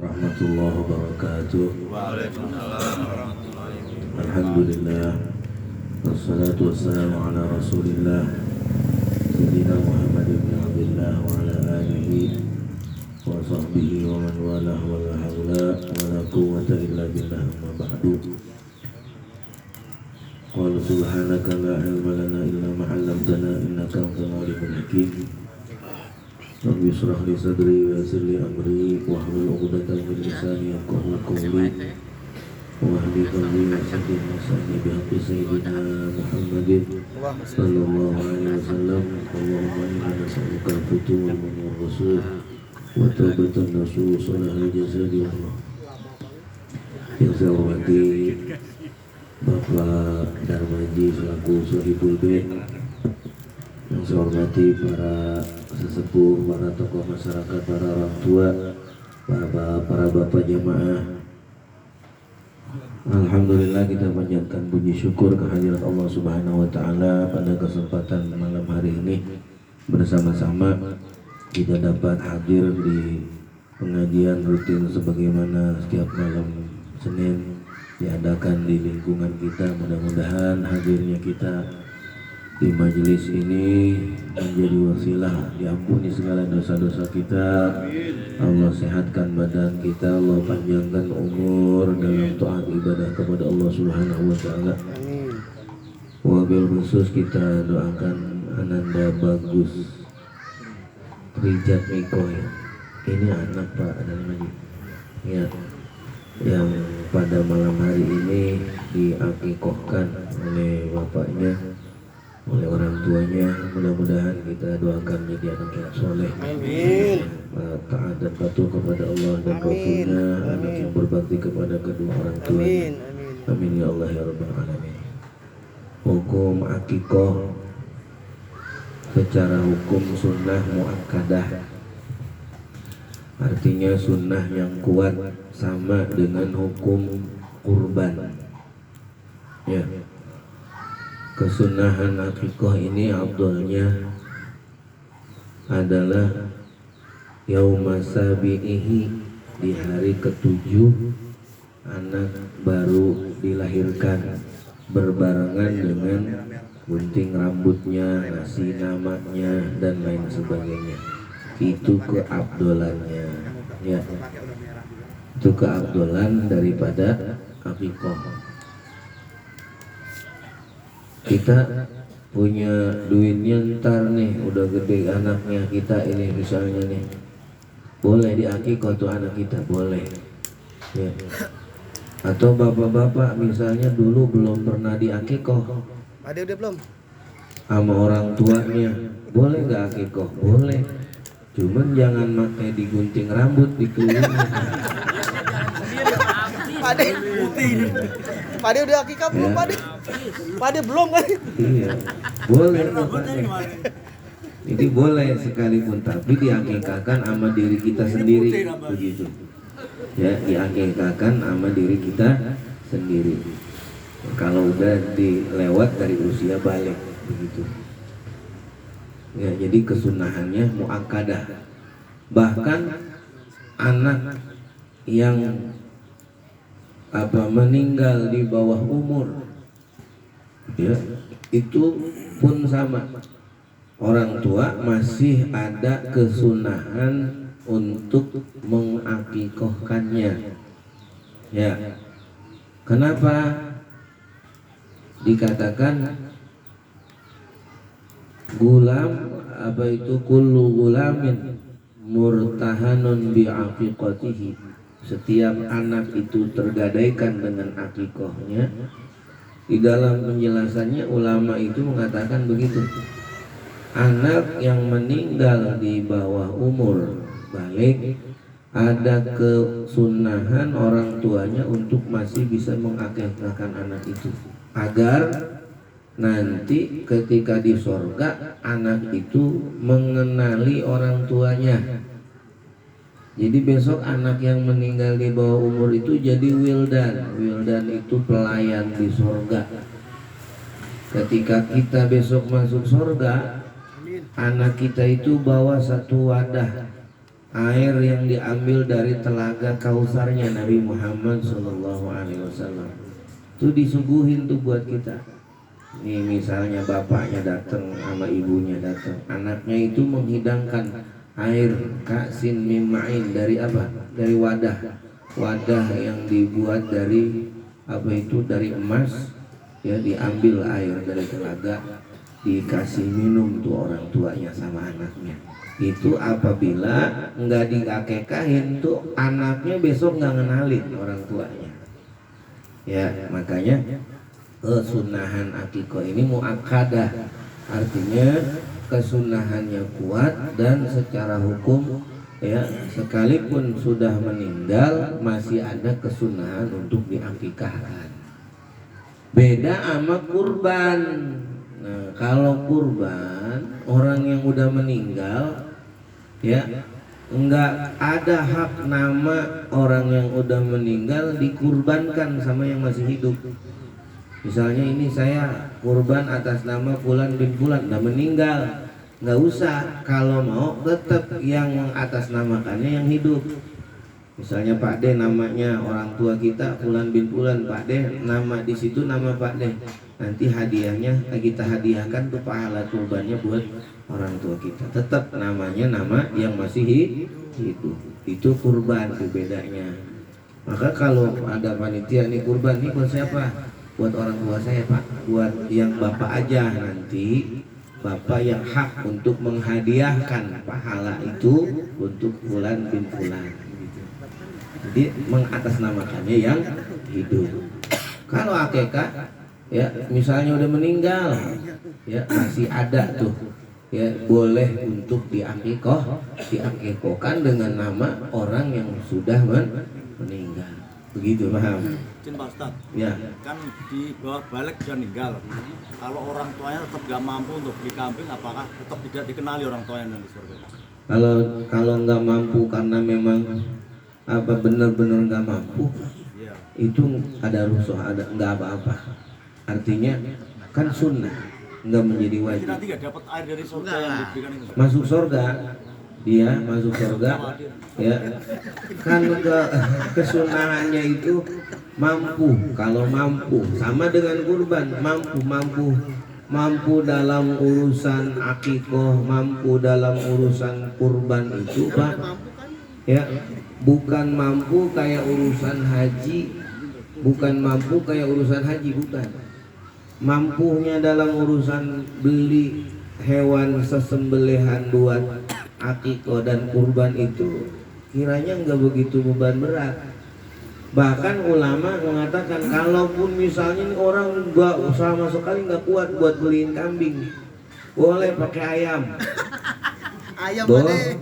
Warahmatullahi wabarakatuh. Waalaikumsalam warahmatullahi wabarakatuh. Alhamdulillah. Wassalatu wassalamu ala Rasulillah Sayyidina Muhammad ibn Abdullah wa ala alihi wa sahbihi wa man walah wa la hawla wa la quwwata illa billah amma ba'du. Qala subhanaka la ilma lana illa ma 'allamtana innaka antal alimul hakim. Rabbi shrah li sadri wa yassir li amri wahlul 'uqdatam min lisani yafqahu qawli wahdi qalbi wa saddid lisani bihaqqi sayyidina Muhammadin sallallahu alaihi wasallam. Allahumma inna nas'aluka al-futuha wal rasul wa taubatan nasuh salahal jasadi Allah. Yang saya hormati Bapak Darmaji selaku Sohibul Bait, yang saya hormati para sesepuh, para tokoh masyarakat, para orang tua, para bapak jamaah. Alhamdulillah, kita panjatkan puji syukur kehadirat Allah Subhanahu wa taala pada kesempatan malam hari ini bersama-sama kita dapat hadir di pengajian rutin sebagaimana setiap malam Senin diadakan di lingkungan kita. Mudah-mudahan hadirnya kita di majelis ini menjadi wasilah diampuni segala dosa-dosa kita. Allah sehatkan badan kita, Allah panjangkan umur dalam taat ibadah kepada Allah Subhanahu wa taala. Wabil khusus kita doakan Ananda Bagus Rijat Miko, ya. Ini anak Pak Darmaji, ya, yang pada malam hari ini diakikohkan oleh bapaknya, oleh orang tuanya. Mudah-mudahan kita doakan menjadi anak yang soleh, taat dan patuh kepada Allah dan Rasulnya, anak yang berbakti kepada kedua orang tuanya. Amin ya Allah ya Rabbal Alamin. Hukum akikoh secara hukum sunnah muakkadah, artinya sunnah yang kuat, sama dengan hukum kurban, ya. Kesunahan akikoh ini afdalnya adalah yauma sabi'ihi, di hari ketujuh anak baru dilahirkan, berbarengan dengan gunting rambutnya, ngasih namanya dan lain sebagainya. Itu keabdolannya, ya. Itu keabdolan daripada akikoh. Kita punya duitnya ntar nih, udah gede anaknya kita ini misalnya nih, boleh diakikoh tuh anak kita, boleh, ya. Atau bapak-bapak misalnya dulu belum pernah diakikoh, Ada udah belum? sama orang tuanya, boleh nggak akikoh? Boleh, cuman jangan pakai digunting rambut, dikelilingin. Pade putih. Pade udah akikah belum, Ya. Pade? Pade belum kan? Iya, boleh. Jadi boleh sekalipun, tapi diakikahkan sama diri kita sendiri, begitu. Ya, diakikahkan sama diri kita sendiri. Kalau udah dilewat dari usia balik, begitu. Ya, jadi kesunahannya muakkadah. Bahkan anak yang meninggal di bawah umur, ya, itu pun sama. Orang tua masih ada kesunahan untuk mengakikohkannya, ya. Kenapa dikatakan gulam, itu kullu gulamin murtahanun bi'aqiqatihi, setiap anak itu tergadaikan dengan akikohnya. Di dalam penjelasannya ulama itu mengatakan begitu, anak yang meninggal di bawah umur balik ada kesunahan orang tuanya untuk masih bisa mengakikahkan anak itu, agar nanti ketika di sorga anak itu mengenali orang tuanya. Jadi besok anak yang meninggal di bawah umur itu jadi wildan. Wildan itu pelayan di sorga. Ketika kita besok masuk sorga, anak kita itu bawa satu wadah air yang diambil dari telaga Kausarnya Nabi Muhammad SAW. Itu disuguhin tuh buat kita. Nih misalnya bapaknya datang sama ibunya datang, anaknya itu menghidangkan air ka'sin min ma'in dari apa? Dari wadah yang dibuat dari apa itu, dari emas ya, diambil air dari telaga, dikasih minum tuh orang tuanya sama anaknya. Itu apabila nggak dikakekahin tuh anaknya besok nggak ngenalin orang tuanya ya. Makanya kesunahan akikoh ini muakkadah, artinya kesunahannya kuat dan secara hukum ya, sekalipun sudah meninggal masih ada kesunahan untuk diakikahkan. Beda sama kurban. Nah, kalau kurban orang yang udah meninggal ya, enggak ada hak nama orang yang udah meninggal dikurbankan sama yang masih hidup. Misalnya ini saya kurban atas nama Fulan bin Fulan, udah meninggal, nggak usah. Kalau mau tetap yang mengatasnamakannya yang hidup. Misalnya Pak D namanya orang tua kita Fulan bin Fulan, Pak D nama di situ nama Pak D. Nanti hadiahnya kita hadiahkan tuh pahala kurbannya buat orang tua kita. Tetap namanya nama yang masih hidup. Itu kurban, itu bedanya. Maka kalau ada panitia nih kurban nih buat siapa? Buat orang tua saya Pak, buat yang bapak aja. Nanti bapak yang hak untuk menghadiahkan pahala itu untuk Fulan bin Fulan. Jadi mengatasnamakannya yang hidup. Kalau akikah ya, misalnya udah meninggal ya, masih ada tuh ya, boleh untuk diakikohkan dengan nama orang yang sudah meninggal. Begitu, paham? Pak Ustadz, Ya. kan di bawah balik sudah meninggal. Kalau orang tuanya tetap gak mampu untuk beli kambing, apakah tetap tidak dikenali orang tuanya di surga? Kalau nggak mampu karena memang apa benar-benar nggak mampu, Iya. itu ada rusuh, ada nggak apa-apa. Artinya kan sunnah, nggak menjadi Jadi wajib. nanti gak dapat air dari surga yang diberikan itu. Masuk surga, dia masuk surga ya, kan kesunahannya itu mampu. Kalau mampu sama dengan kurban, mampu dalam urusan akikoh, mampu dalam urusan kurban itu Pak ya, bukan mampu kayak urusan haji, bukan mampu kayak urusan haji, bukan. Mampunya dalam urusan beli hewan sesembelihan buat akikoh dan kurban itu kiranya nggak begitu beban berat. Bahkan ulama mengatakan kalaupun misalnya orang nggak sama sekali nggak kuat buat beliin kambing, boleh pakai ayam. Ayam Boleh.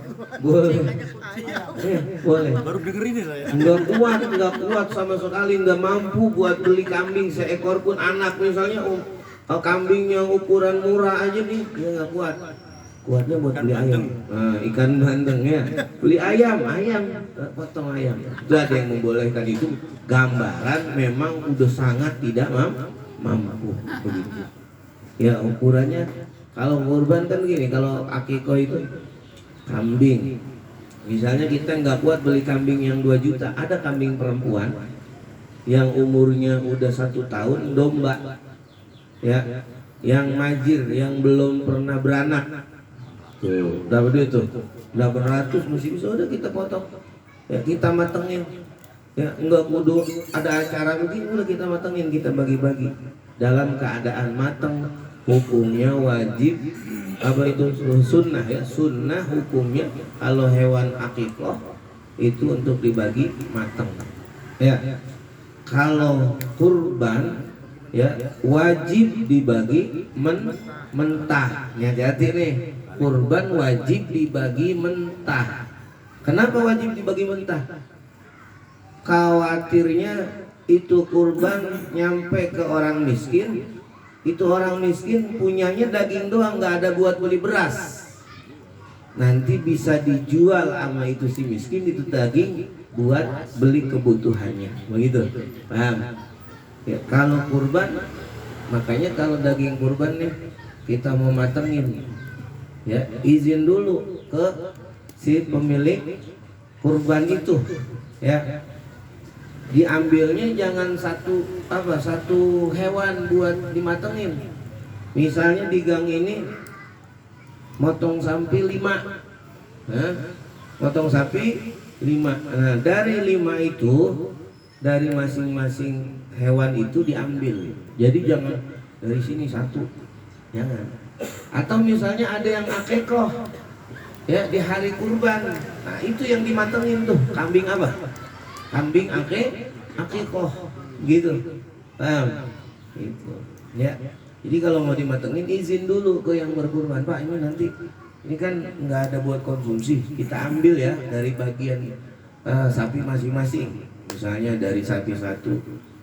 Boleh. Baru denger ini saya. Nggak kuat sama sekali, nggak mampu buat beli kambing seekor pun. Anak misalnya kambing yang ukuran murah aja nih, dia nggak kuat. Kuatnya buat beli ayam. Nah, ikan bandeng ya, beli ayam, potong ayam. Itu ada yang membolehkan. Itu gambaran memang udah sangat tidak mampu begitu. Ya ukurannya, kalau kurban kan gini, kalau akikoh itu kambing. Misalnya kita nggak kuat beli kambing yang 2 juta, ada kambing perempuan yang umurnya udah 1 tahun, domba ya, yang majir, yang belum pernah beranak. Tuh, dapat duit tuh, 800 masih bisa, udah kita potong ya, kita matengin ya, enggak kudu ada acara begini, udah kita matengin, kita bagi-bagi dalam keadaan mateng. Hukumnya wajib, apa itu sunnah ya, sunnah hukumnya kalau hewan akikoh itu untuk dibagi mateng ya. Kalau kurban ya wajib dibagi mentah. Hati-hati nih, kurban wajib dibagi mentah. Kenapa wajib dibagi mentah? Khawatirnya itu kurban nyampe ke orang miskin, itu orang miskin punyanya daging doang, nggak ada buat beli beras. Nanti bisa dijual sama itu si miskin itu daging buat beli kebutuhannya, begitu, paham? Ya, kalau kurban, makanya kalau daging kurban nih kita mau matengin, ya izin dulu ke si pemilik kurban itu, ya. Diambilnya jangan satu hewan buat dimatengin. Misalnya di gang ini motong sapi 5, motong sapi 5. Nah, dari 5 itu, dari masing-masing hewan itu diambil. Jadi jangan dari sini satu, jangan. Atau misalnya ada yang akikoh, ya, di hari kurban. Nah, itu yang dimatengin tuh, kambing apa? Kambing akikoh, gitu. Paham? Gitu. Ya. Jadi kalau mau dimatengin izin dulu ke yang berkurban, Pak, ini nanti ini kan nggak ada buat konsumsi, kita ambil ya dari bagian sapi masing-masing. Misalnya dari sapi 1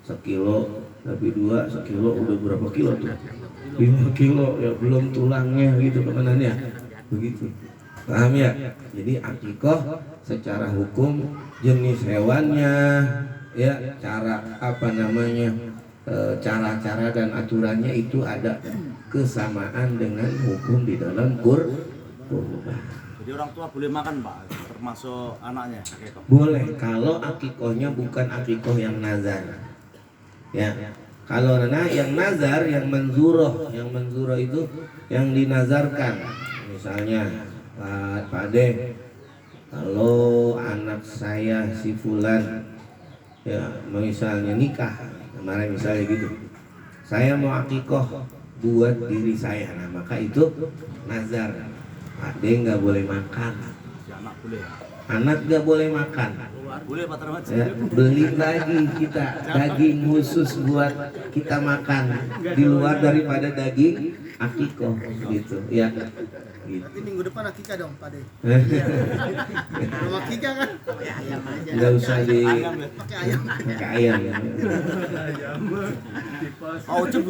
sekilo, sapi 2 sekilo, udah berapa kilo tuh? 5 kilo ya, belum tulangnya gitu teman-teman ya. Begitu. Paham ya? Jadi akikoh secara hukum jenis hewannya, ya, cara cara-cara dan aturannya itu ada kesamaan dengan hukum di dalam kurban. Jadi orang tua boleh makan Pak, termasuk anaknya akikoh? Boleh, kalau akikohnya bukan akikoh yang nazar. Ya, kalau yang nazar, yang menzuroh itu yang dinazarkan. Misalnya, Pak Ade, kalau anak saya si Fulan, ya, misalnya nikah, kemarin misalnya gitu, saya mau akikoh buat diri saya, nah maka itu nazar. Ade nggak boleh makan. Si anak boleh ya? Anak nggak boleh makan. Boleh Pak Tarmat? Ya, beli lagi kita daging khusus buat kita makan di luar daripada daging akikoh gitu, ya. Gitu. Nanti minggu depan akikah dong, Pak De. Kalau akikah kan pakai ayam aja. Nggak usah di Pakai ayam. pakai ayam ya. Oh, Ucup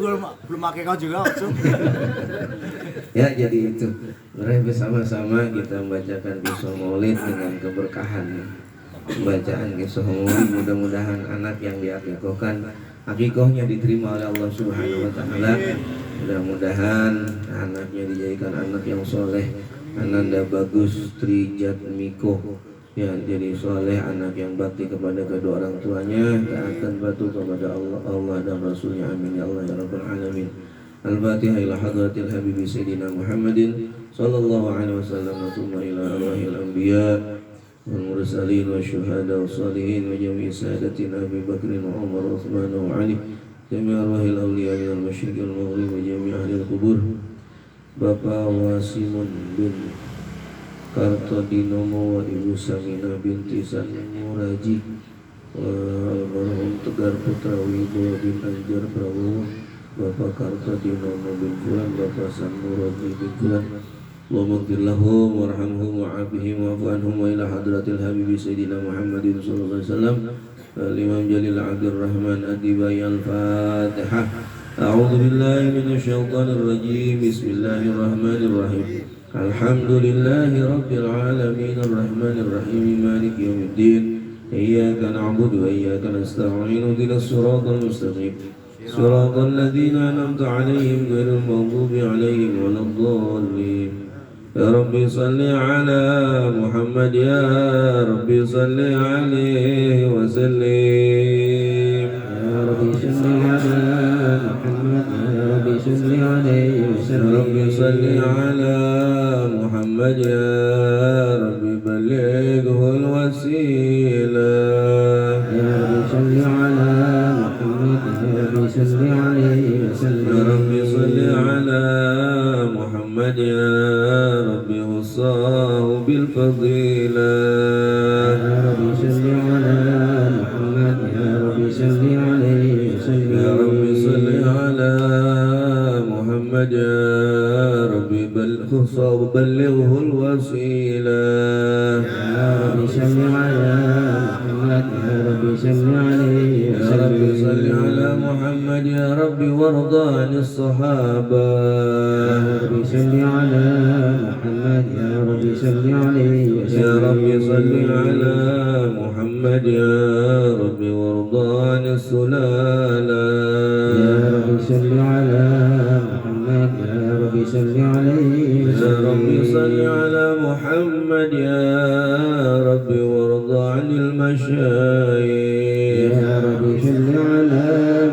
belum akikoh juga, Ucup. Ya, jadi itu. Mari bersama-sama kita membacakan kisah Maulid dengan keberkahan. Bacaan kisah Maulid, mudah-mudahan anak yang diakikohkan akikohnya diterima oleh Allah Subhanahu wa taala. Mudah-mudahan anaknya dijadikan anak yang soleh, Ananda Bagus Trijat Miko, ya, jadi soleh, anak yang bakti kepada kedua orang tuanya, taatan patuh kepada Allah dan Rasulnya, amin ya Allah ya Rabbal Alamin. Al-Fatihah ila hadratil Habibi Sayyidina Muhammadin sallallahu alaihi wasallam wa thumma ila arwahil anbiya wal mursalin wa syuhada wa salihin wa jami'i sadatina Abi Bakrin wa Umar wa Uthman wa Ali, jami' arwahil awliya minal masyriq wal maghrib wa jami' ahlil kubur. Bapak Wasimun bin Kartodinomo wa Ibu Samina binti Sanmuraji wa almarhum Tegar Putra Wibowo bin Anjar Prabowo, Bapak Kartodinomo bin Fulan, Bapak Sanmuraji bin Fulan. Allahumma ighfir lahum warhamhum wa'afihim wa'fu anhum wa ila hadratil habibi Sayyidina Muhammadin sallallahu alaihi wasallam. Imam Jalil Abdurrahman Adibai Al-Fatihah. A'udzu billahi minasyaitonir rajim. Bismillahirrahmanirrahim. Alhamdulillahi rabbil alamin arrahmanir rahim maliki yaumiddin. Iyyaka na'budu wa iyyaka nasta'in. Ihdinas siratal mustaqim. Siratal ladzina an'amta 'alaihim ghairil maghdubi 'alaihim waladdallin. Ya Rabbi salli ala Muhammad, ya Rabbi salli alaihi wa sallim. Ya Rabbi salli ala Muhammad, ya Rabbi salli alaihi wa sallim. Ya Rabbi salli ala Muhammad, ya Rabbi ballighul wasilah. Ya Rabbi salli ala Muhammad, ya Rabbi salli alaihi wa sallim. Ya Rabbi salli ala Muhammad, ya Rabbi وصاه بالفضيلة. يا رب صل على محمد، يا رب صل عليه وسلم. يا رب صل على محمد، يا رب بلغه الوسيلة. يا رب صل على محمد، يا رب صل عليه وسلم. يا رب صل على محمد، يا رب وارض عن الصحابة. يا رب صل على محمد، يا رب صل عليه وسلم. يا رب صل على محمد، يا رب وارض عن السلالة. يا رب صل على محمد، يا رب صل عليه وسلم. يا رب صل على محمد، يا المشايخ يا ربي صل على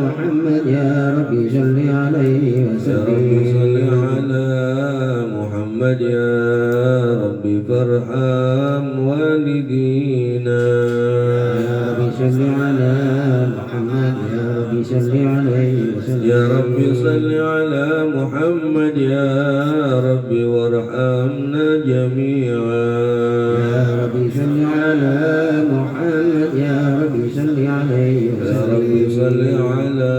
محمد يا ربي صل عليه يا ربي صل وسلم على محمد يا ربي فارحم والدينا يا ربي صل على محمد يا ربي صل عليه وسلم يا ربي صل على محمد يا ربي وارحمنا جميعا يا ربي صل على محمد يا ربي صل عليه يا ربي صل وسلم على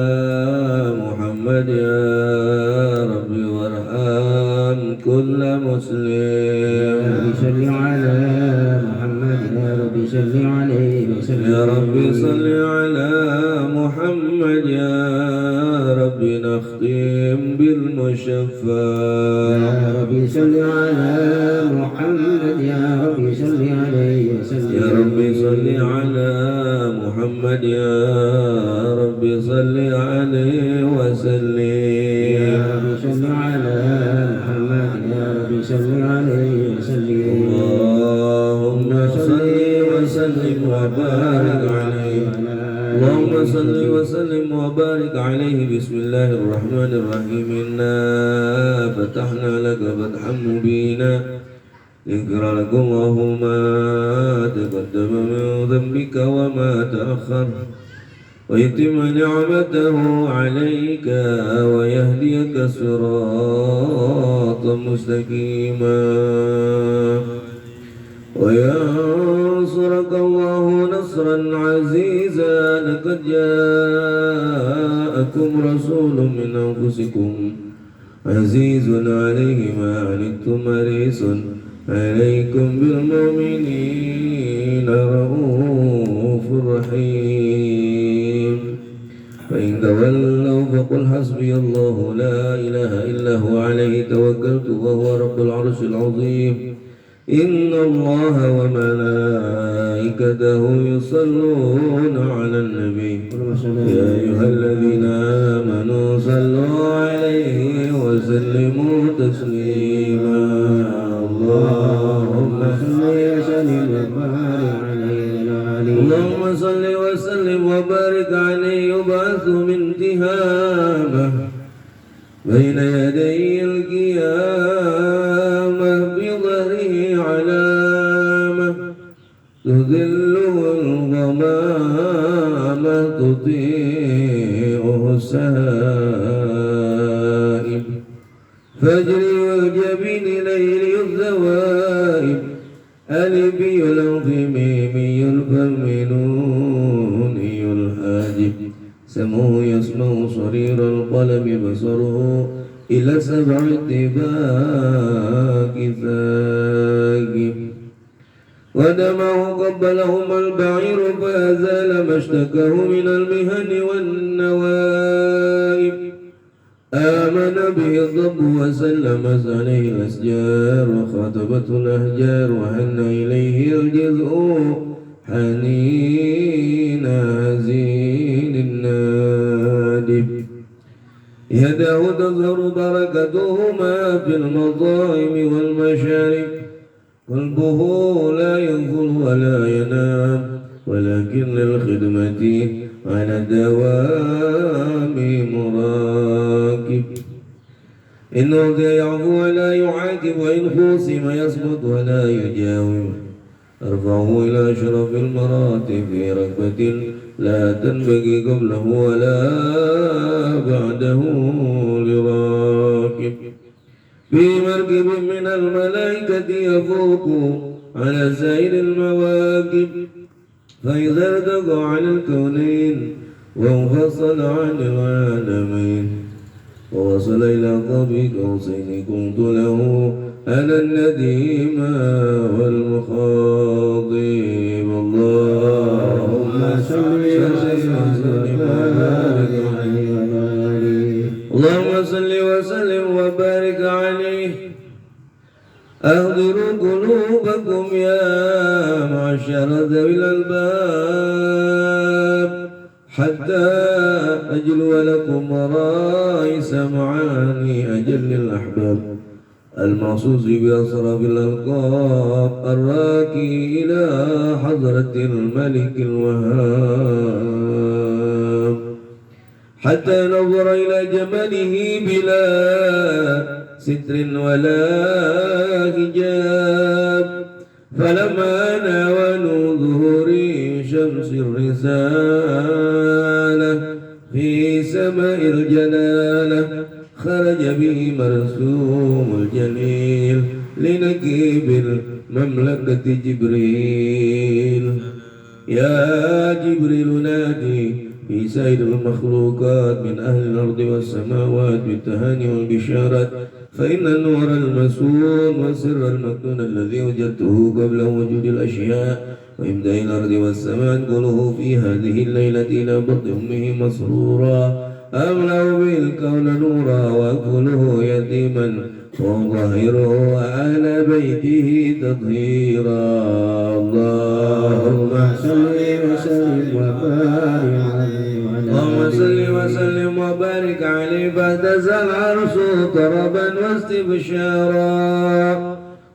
محمد يا ربي وارحم كل يا مسلم ربي صل على محمد يا ربي صل عليه وسلم يا ربي صل على محمد يا ربي نختم بالمشفى يا ربي صل على محمد يا ربي صل عليه وسلم يا ربي صل على محمد يا ربي صل عليه وسلم يا ربي صل على محمد يا ربي صل عليه وسلم اللهم صل وسلم وبارك عليه اللهم صل وسلم وبارك عليه بسم الله الرحمن الرحيم إنا فتحنا لك فتحا مبينا ليغفر لكم الله ما تقدم من ذنبك وما تأخر ويتم نعمته عليك ويهديك صراطا مستقيما وينصرك الله نصرا عزيزا لقد جاءكم رسول من أنفسكم عزيز عليه ما عنتم حريص عليكم بالمؤمنين رؤوف رحيم فإن تولوا فقل حسبي الله لا إله إلا هو عليه توكلت وهو رب العرش العظيم إن الله وملائكته يصلون على النبي يا أيها الذين آمنوا صلوا عليه وسلموا تسليما اللهم صل وسلم وبارك عليه اللهم صل وسلم وبارك عليه يبعث من تهامه بين يدي القيامة بظهره علامة تذله الغمامة تطيعه السائب فاجري الجبين ليل الذوائب ألبي الأرض ميمي الفم نوني الحاجب سموه يسمع صرير القلم بصره إلى سبع اتباك ثاقب ودمه قبلهما البعير فأزال ما اشتكاه من المهن والنوائب آمن به الضب وسلمت عليه الأشجار وخاطبته الأحجار وحن إليه الجزء حنين هزيل النادب يداه تظهر بركتهما في المطاعم والمشارب قلبه لا يغفل ولا ينام ولكن للخدمة على الدوام مراكب إن أوذي يعفو ولا يعاتب وإن خوصم يصمت ولا يجاوب أرفعه إلى أشرف المراتب في ركبة لا تنبغي قبله ولا بعده لراكب في مركب من الملائكة يفوق على سائر المواكب فإذا ارتقى على الكونين وانفصل عن العالمين ووصل إلى قاب قوسين كنت له أنا النديم والمخاضب اللهم صل وسلم وبارك عليه اللهم صل وسلم وبارك عليه أهدروا قلوبكم يا معشر ذوي الألباب حتى أجلو لكم رائس معاني أجل الأحباب المخصوص بأسراب الألقاب الراكي إلى حضرة الملك الوهاب حتى نظر إلى جماله بلا ستر ولا حجاب فلما ناولوا ظهور شمس الرسالة في سماء الجلالة خرج به مرسوم الجليل لنقيب المملكة جبريل يا جبريل نادي في سائر المخلوقات من أهل الأرض والسماوات بالتهاني والبشارات فإن النور المسون والسر المكنون الذي وجدته قبل وجود الأشياء وإبداء الأرض والسماء كله في هذه الليلة إلى بطن أمه مسرورا أملأ به الكون نورا وأكله يتيما وظاهره وأهل بيته تطهيرا اللهم صل وسلم وبارك عليه اللهم صل وسلم وبارك عليه فاهتز العرش طربا واستبشارا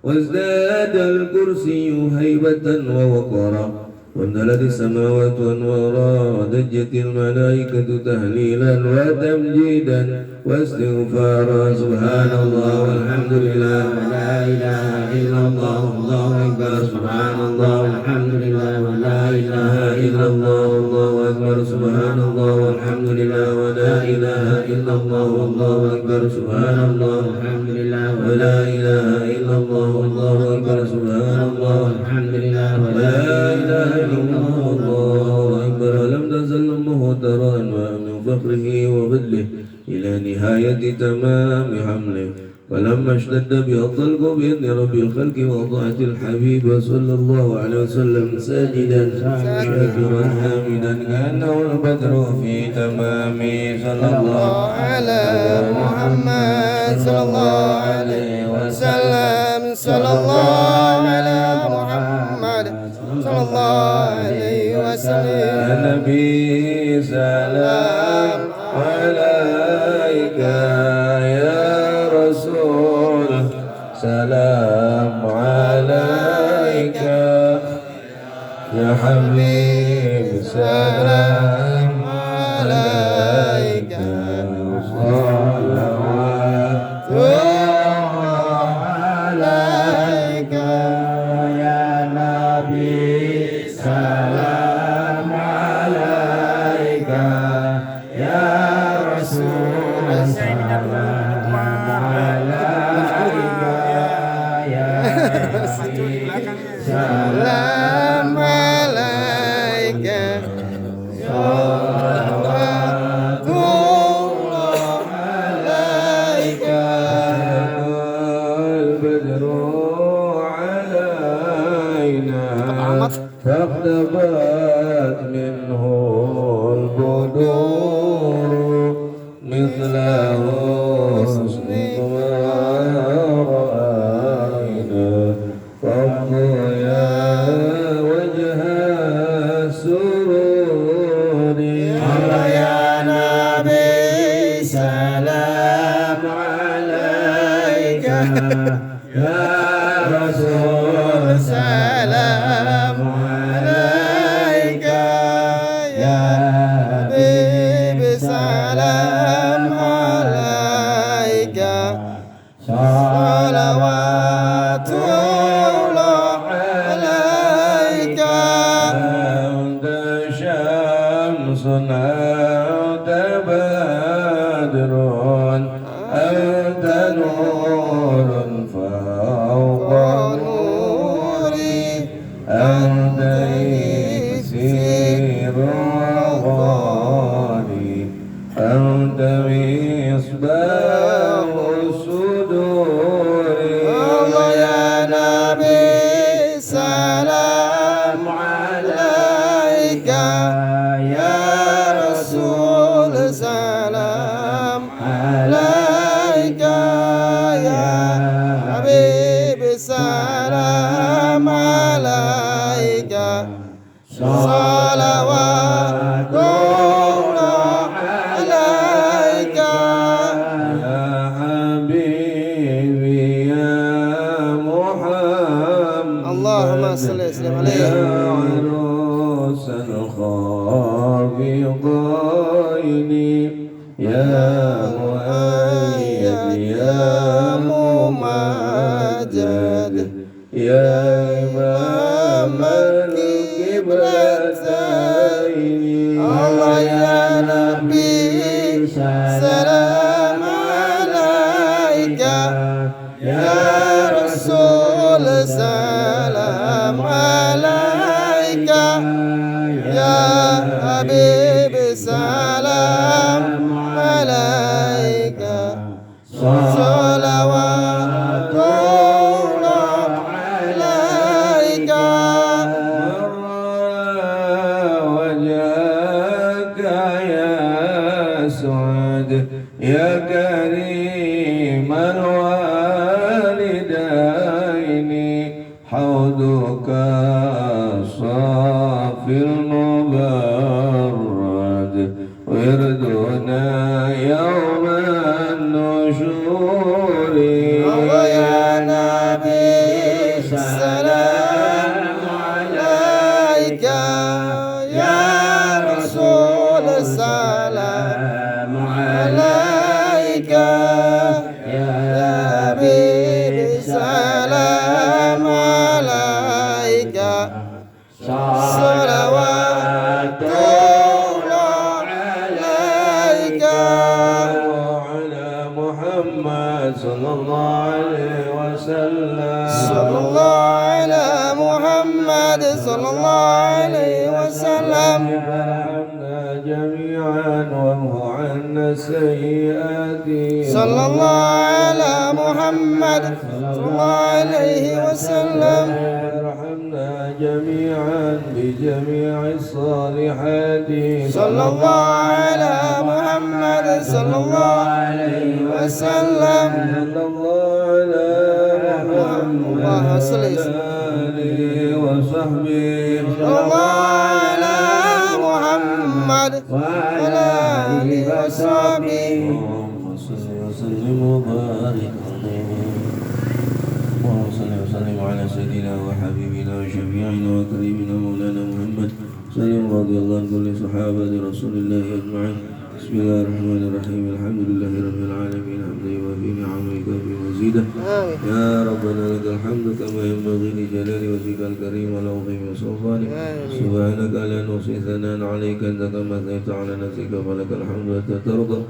وازداد الكرسي هيبة ووقارا وامتلت السماوات أنوارا ودجت الملائكة تهليلا وتمجيدا واستغفارا سبحان الله والحمد لله ولا إله إلا الله والله أكبر سبحان الله والحمد لله ولا إله إلا الله والله أكبر سبحان الله والحمد لله ولا إله إلا الله والله أكبر سبحان الله والحمد لله ولا إله إلا الله والله أكبر سبحان الله والحمد لله ولا إله إلا الله والله أكبر لم تزل أمه ترى من فخره وبذله إلى نهاية تمام حمله ولما اشتد بها الطلق بإذن رب الخلق وأطاعت الحبيب صلى الله عليه وسلم ساجدا شاكرا حامدا كأنه البدر في تمام صلى الله على محمد صلى الله عليه وسلم صلى الله على محمد صلى الله عليه وسلم النبي سلام عليك يا رسول سلام عليك يا حبيب سلام عليك صلوات عليك يا نبي سلام عليك يا رسول سلام عليك يا حبيب سلام عليك صلوات الله عليك البدر علينا فاختفت منه البدور مثل حسنك ما رأينا فانظر يا وجه السرور يا نبي سلام عليك يا رسول سلام عليك يا حبيب سلام عليك صلوات الله عليك أنت شمس أنت بدر أنت نور فوق نوري أنت إكسير الغالي أنت مصباح الصدور يا نبي سلام عليك يا رسول الرافقين يا مؤيد يا ممجد يا إمام القبلتين Allah ya Nabi salam alaika ya Rasul salam alaika ya Habib salam alaika salawatullah alaika وجهك يا سعد يا كريم الوالدين حوضك الصافي المبرد وردنا يوم النشور Allah ya Nabi salam alaika ya Rasul salam alaika ya Habib salam alaika salawatullah alaika وعلى محمد صلى الله عليه وسلم sallallahu ala Muhammad sallallahu alaihi wasallam ارحمنا جميعا وامه عنا السيئات sallallahu ala Muhammad sallallahu alaihi wasallam ارحمنا جميعا بجميع الصالحات sallallahu ala Muhammad sallallahu alaihi wasallam صلى الله على محمد اللهم صل وعلى آله وصحبه sallallahu ala Muhammad وعلى alihi washabihi اللهم صل وسلم وبارك عليه اللهم صل وسلم على سيدنا وحبيبنا وشفيعنا وكريمنا مولانا محمد صلى رضي الله عن كل صحابة رسول الله أجمعين بسم الله الرحمن الرحيم الحمد لله رب العالمين حمدا وفي نعمك وفي مزيده آمين يا ربنا لك الحمد كما ينبغي لجلال وجهك الكريم والعظيم سلطانك سبحانك لا نحصي ثناء عليك انت كما اثنيت على نفسك فلك الحمد حتى ترضى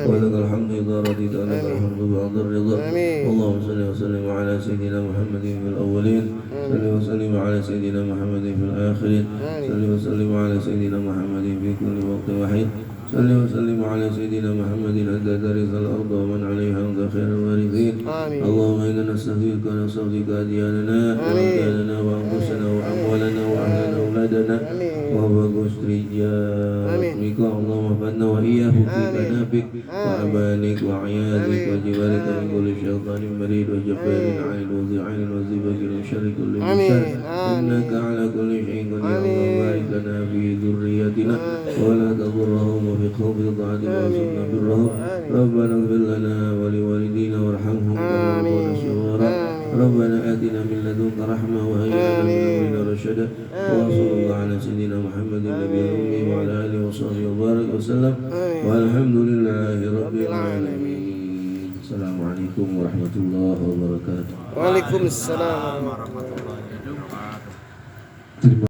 ولك الحمد اذا رضيت ولك الحمد بعد الرضا اللهم صل وسلم على سيدنا محمد في الاولين صل وسلم على سيدنا محمد في الاخرين صل وسلم على سيدنا محمد في كل وقت وحيد صل وسلم على سيدنا محمد أنت ترث الأرض ومن عليها أنت خير الوارثين آمين. اللهم إنا نستغفرك ونستغفرك أدياننا وأمكاننا وأنفسنا وأموالنا وأهلنا وأولادنا وبقوا رجالك اللهم احفظنا وإياه في كنافك وأمانك وعياذك وجبالك من كل شيطان مريد وجبار عين وذي عين وذي بكر وشر كل من شر إنك على كل شيء قدير اللهم بارك لنا في ذريتنا ولا تضرهم وبخوف طاعتك وارزقنا برهم ربنا اغفر لنا ولوالدينا وارحمهم كما ربونا صغارا ربنا آتنا من لدنك رحمة وهيئ لنا من أمرنا رشدا وصلى الله على سيدنا محمد النبي الأمي وعلى آله وصحبه وبارك وسلم والحمد لله رب العالمين السلام عليكم ورحمة الله وبركاته Waalaikumsalam. warahmatullahi wabarakatuh.